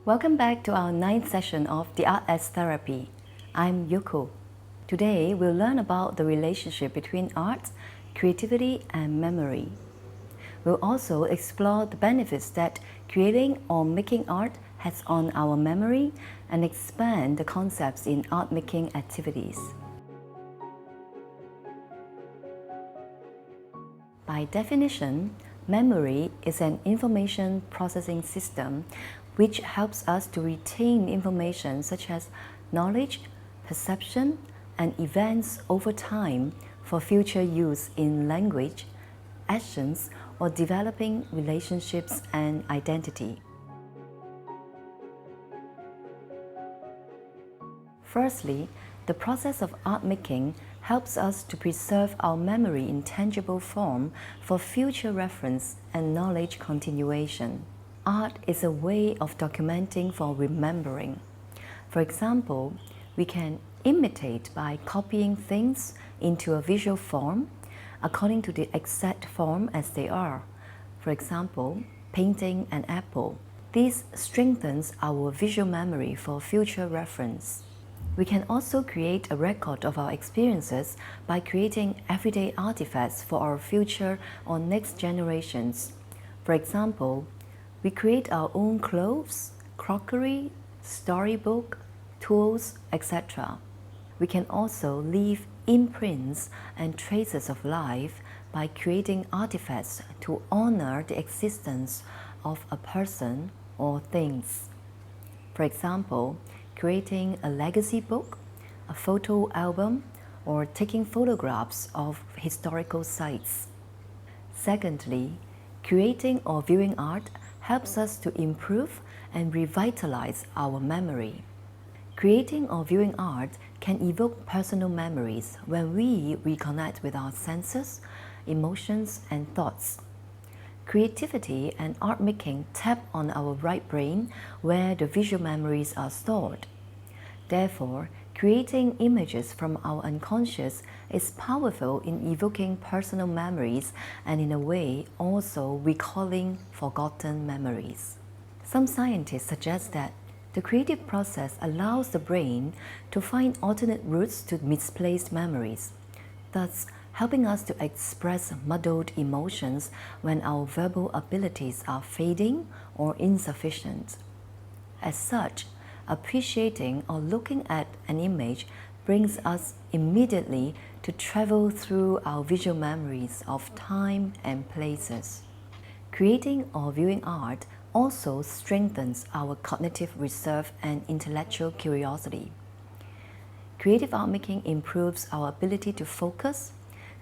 Welcome back to our 9th session of The Art as Therapy. I'm Yoko. Today we'll learn about the relationship between art, creativity and memory. We'll also explore the benefits that creating or making art has on our memory and expand the concepts in art-making activities. By definition, memory is an information processing system which helps us to retain information such as knowledge, perception, and events over time for future use in language, actions, or developing relationships and identity. Firstly, the process of art making helps us to preserve our memory in tangible form for future reference and knowledge continuation. Art is a way of documenting for remembering. For example, we can imitate by copying things into a visual form according to the exact form as they are. For example, painting an apple. This strengthens our visual memory for future reference. We can also create a record of our experiences by creating everyday artifacts for our future or next generations. For example, we create our own clothes, crockery, storybook, tools, etc. We can also leave imprints and traces of life by creating artifacts to honor the existence of a person or things. For example, creating a legacy book, a photo album, or taking photographs of historical sites. Secondly, creating or viewing art helps us to improve and revitalize our memory. Creating or viewing art can evoke personal memories when we reconnect with our senses, emotions, and thoughts. Creativity and art making tap on our right brain where the visual memories are stored. Therefore, creating images from our unconscious is powerful in evoking personal memories and in a way also recalling forgotten memories. Some scientists suggest that the creative process allows the brain to find alternate routes to misplaced memories, thus helping us to express muddled emotions when our verbal abilities are fading or insufficient. As such, appreciating or looking at an image brings us immediately to travel through our visual memories of time and places. Creating or viewing art also strengthens our cognitive reserve and intellectual curiosity. Creative art making improves our ability to focus,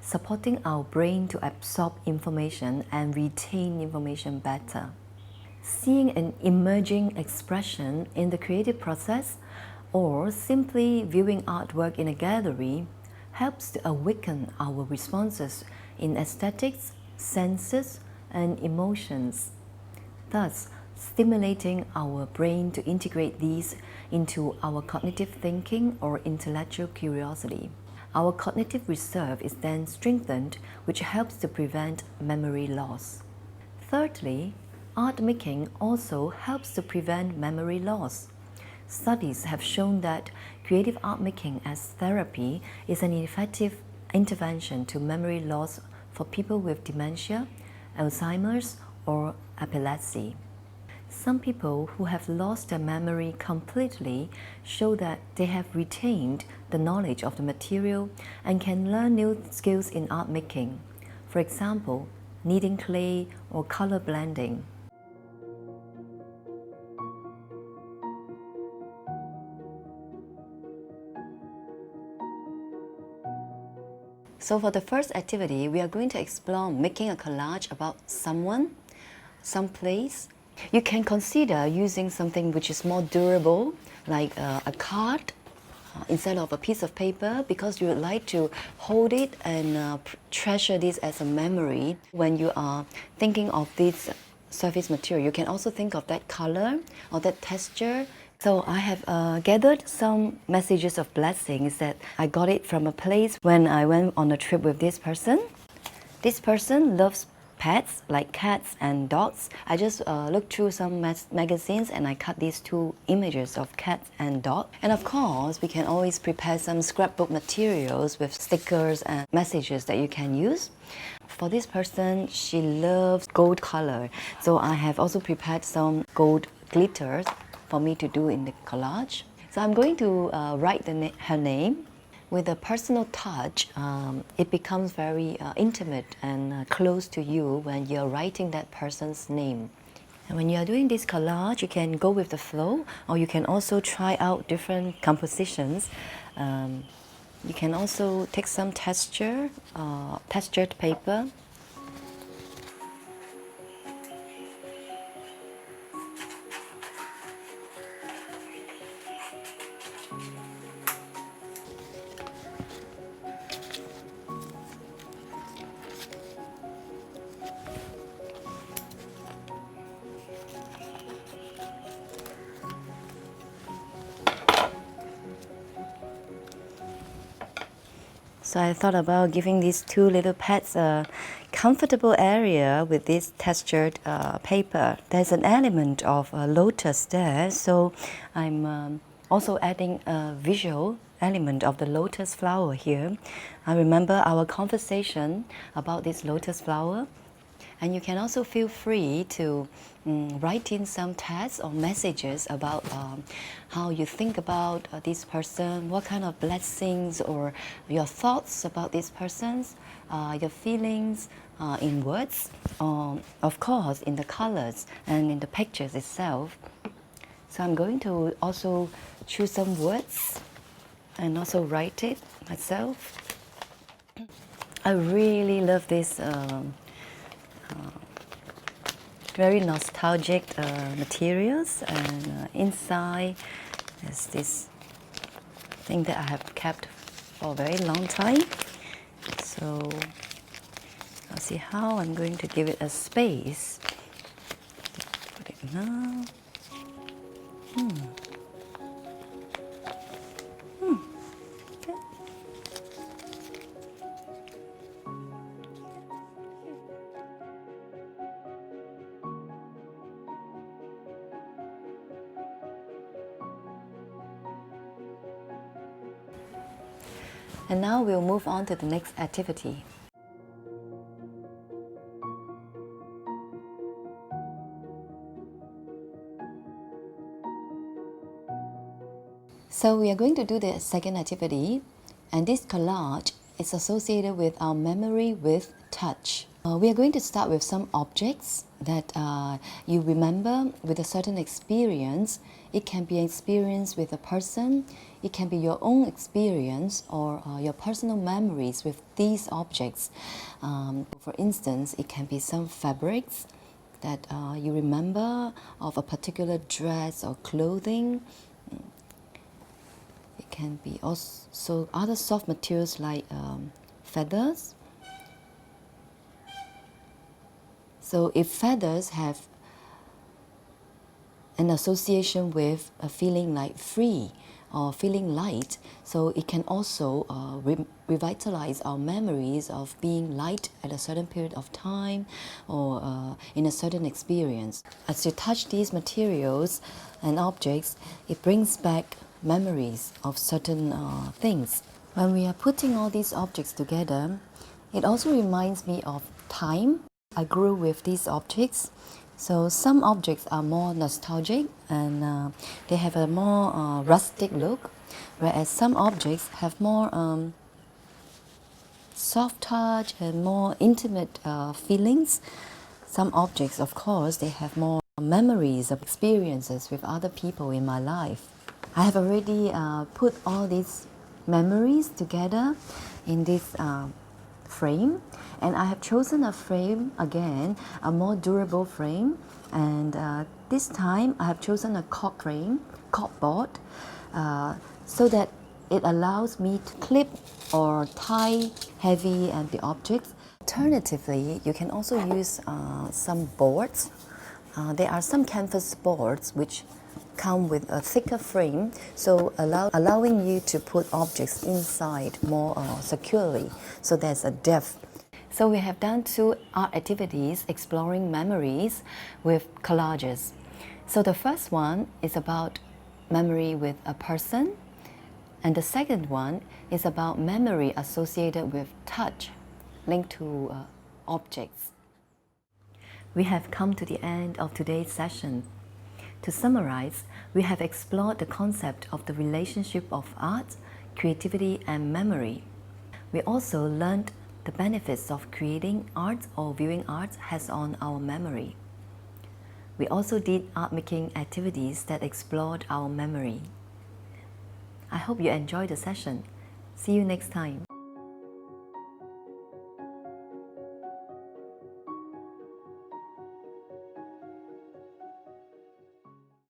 supporting our brain to absorb information and retain information better. Seeing an emerging expression in the creative process or simply viewing artwork in a gallery helps to awaken our responses in aesthetics, senses, and emotions, thus stimulating our brain to integrate these into our cognitive thinking or intellectual curiosity. Our cognitive reserve is then strengthened, which helps to prevent memory loss. Thirdly, art making also helps to prevent memory loss. Studies have shown that creative art making as therapy is an effective intervention to memory loss for people with dementia, Alzheimer's, or epilepsy. Some people who have lost their memory completely show that they have retained the knowledge of the material and can learn new skills in art making. For example, kneading clay or color blending. So for the first activity, we are going to explore making a collage about someone, some place. You can consider using something which is more durable, like a card, instead of a piece of paper, because you would like to hold it and treasure this as a memory. When you are thinking of this surface material, you can also think of that color or that texture. So I have gathered some messages of blessings that I got it from a place when I went on a trip with this person. This person loves pets like cats and dogs. I just looked through some magazines and I cut these two images of cats and dogs. And of course, we can always prepare some scrapbook materials with stickers and messages that you can use. For this person, she loves gold color, so I have also prepared some gold glitters for me to do in the collage. So I'm going to write her name. With a personal touch, it becomes very intimate and close to you when you're writing that person's name. And when you're doing this collage, you can go with the flow, or you can also try out different compositions. You can also take some textured paper. So I thought about giving these two little pets a comfortable area with this textured paper. There's an element of a lotus there, so I'm also adding a visual element of the lotus flower here. I remember our conversation about this lotus flower. And you can also feel free to write in some texts or messages about how you think about this person, what kind of blessings or your thoughts about this person, your feelings in words, of course in the colors and in the pictures itself. So I'm going to also choose some words and also write it myself. I really love this very nostalgic materials, and inside there's this thing that I have kept for a very long time. So I'll see how I'm going to give it a space. Put it now. Okay. And now we'll move on to the next activity. So we are going to do the second activity, and this collage is associated with our memory with touch. We are going to start with some objects that you remember with a certain experience. It can be an experience with a person, it can be your own experience or your personal memories with these objects. For instance, it can be some fabrics that you remember of a particular dress or clothing. It can be also other soft materials like feathers. So if feathers have an association with a feeling like free or feeling light, so it can also revitalize our memories of being light at a certain period of time or in a certain experience. As you touch these materials and objects, it brings back memories of certain things. When we are putting all these objects together, it also reminds me of time. I grew with these objects, so some objects are more nostalgic and they have a more rustic look, whereas some objects have more soft touch and more intimate feelings. Some objects, of course, they have more memories of experiences with other people in my life. I have already put all these memories together in this frame, and I have chosen a frame again, a more durable frame, and this time I have chosen a cork frame, corkboard, so that it allows me to clip or tie heavy and the objects. Alternatively, you can also use some boards. There are some canvas boards which come with a thicker frame, so allowing you to put objects inside more securely, so there's a depth. So we have done 2 art activities exploring memories with collages. So the first one is about memory with a person, and the second one is about memory associated with touch, linked to objects. We have come to the end of today's session. To summarize, we have explored the concept of the relationship of art, creativity, and memory. We also learned the benefits of creating art or viewing art has on our memory. We also did art-making activities that explored our memory. I hope you enjoyed the session. See you next time.